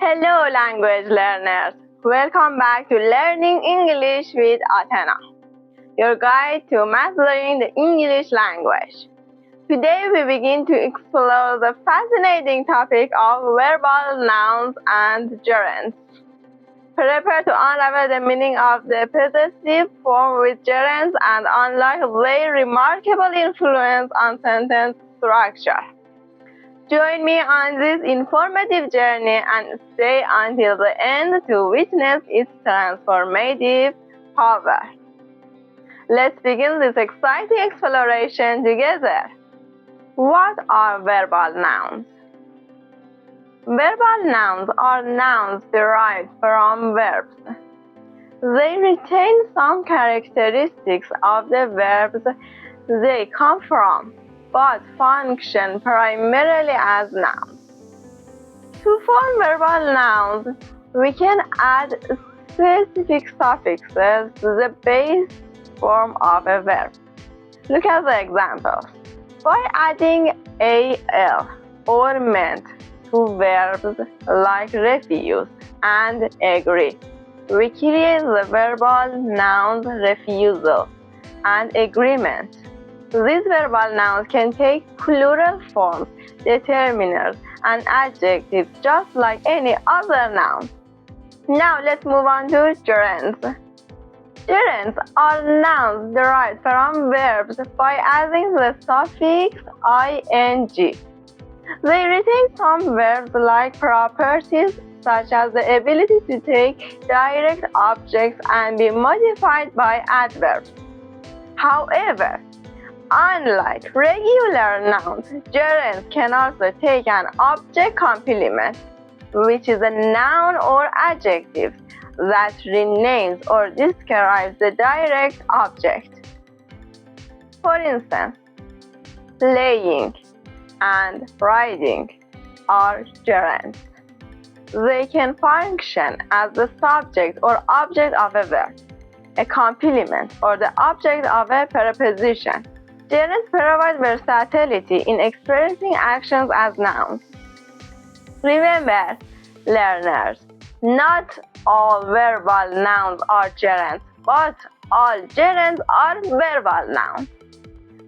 Hello language learners! Welcome back to Learning English with Atena, your guide to mastering the English language. Today we begin to explore the fascinating topic of verbal nouns and gerunds. Prepare to unravel the meaning of the possessive form with gerunds and unlock their remarkable influence on sentence structure. Join me on this informative journey and stay until the end to witness its transformative power. Let's begin this exciting exploration together. What are verbal nouns? Verbal nouns are nouns derived from verbs. They retain some characteristics of the verbs they come from, but function primarily as nouns. To form verbal nouns, we can add specific suffixes to the base form of a verb. Look at the examples. By adding al or meant to verbs like refuse and agree, we create the verbal nouns refusal and agreement. These verbal nouns can take plural forms, determiners, and adjectives just like any other noun. Now let's move on to gerunds. Gerunds are nouns derived from verbs by adding the suffix ing. They retain some verb-like properties such as the ability to take direct objects and be modified by adverbs. However, unlike regular nouns, gerunds can also take an object complement, which is a noun or adjective that renames or describes the direct object. For instance, playing and riding are gerunds. They can function as the subject or object of a verb, a complement, or the object of a preposition. Gerunds provide versatility in expressing actions as nouns. Remember, learners, not all verbal nouns are gerunds, but all gerunds are verbal nouns.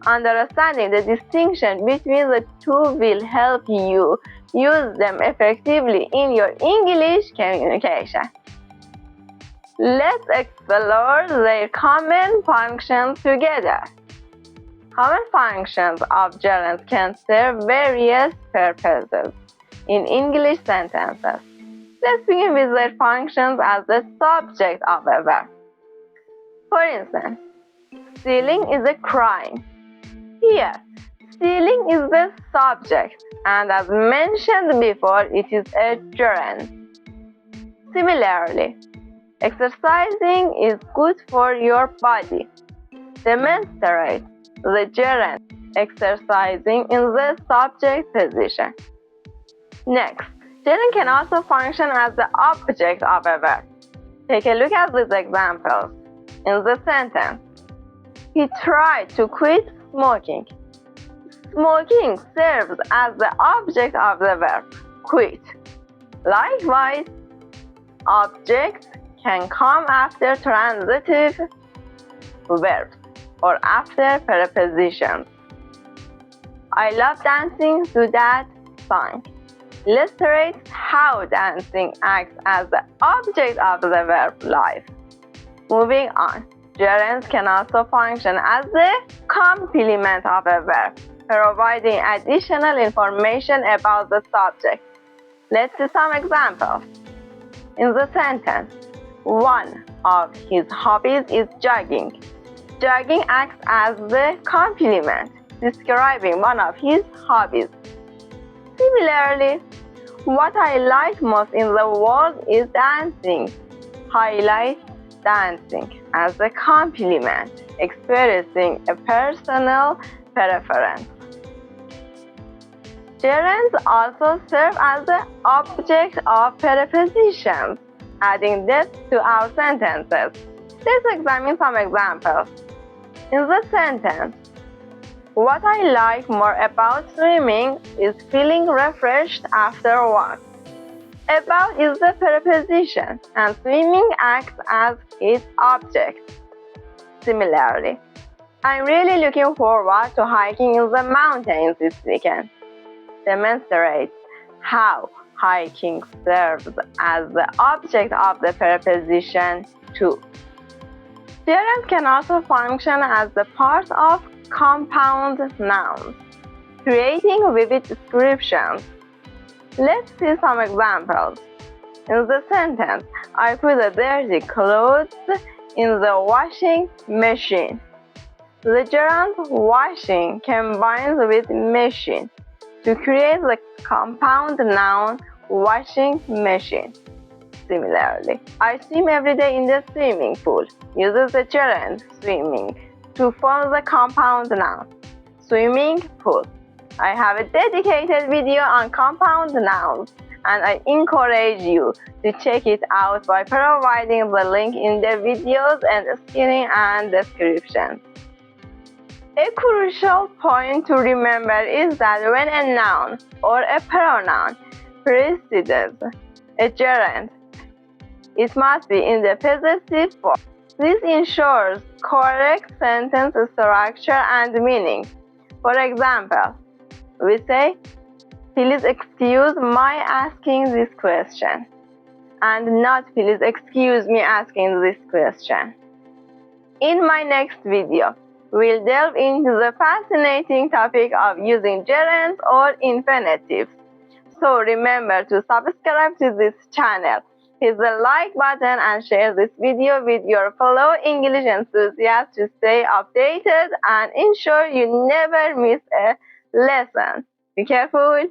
Understanding the distinction between the two will help you use them effectively in your English communication. Let's explore their common functions together. Common functions of gerunds can serve various purposes in English sentences. Let's begin with their functions as the subject of a verb. For instance, stealing is a crime. Here, stealing is the subject, and as mentioned before, it is a gerund. Similarly, exercising is good for your body. Demonstrate the gerund, exercising in the subject position. Next, gerund can also function as the object of a verb. Take a look at these examples. In the sentence, he tried to quit smoking. Smoking serves as the object of the verb, quit. Likewise, objects can come after transitive verbs or after prepositions. I love dancing to that song illustrates how dancing acts as the object of the verb life. Moving on, gerunds can also function as the complement of a verb, providing additional information about the subject. Let's see some examples. In the sentence, one of his hobbies is jogging. Jogging acts as the complement, describing one of his hobbies. Similarly, what I like most in the world is dancing. Highlight dancing as a complement, expressing a personal preference. Gerunds also serve as the object of prepositions, adding depth to our sentences. Let's examine some examples. In the sentence, what I like more about swimming is feeling refreshed after a walk. About is the preposition, and swimming acts as its object. Similarly, I'm really looking forward to hiking in the mountains this weekend. Demonstrates how hiking serves as the object of the preposition to. Gerunds can also function as the part of compound nouns, creating vivid descriptions. Let's see some examples. In the sentence, I put the dirty clothes in the washing machine. The gerund washing combines with machine to create the compound noun washing machine. Similarly, I swim every day in the swimming pool uses the gerund swimming to form the compound noun swimming pool. I have a dedicated video on compound nouns, and I encourage you to check it out by providing the link in the videos and screen and description. A crucial point to remember is that when a noun or a pronoun precedes a gerund, it must be in the possessive form. This ensures correct sentence structure and meaning. For example, we say, please excuse my asking this question, and not please excuse me asking this question. In my next video, we'll delve into the fascinating topic of using gerunds or infinitives. So remember to subscribe to this channel, hit the like button, and share this video with your fellow English enthusiasts to stay updated and ensure you never miss a lesson. Be careful!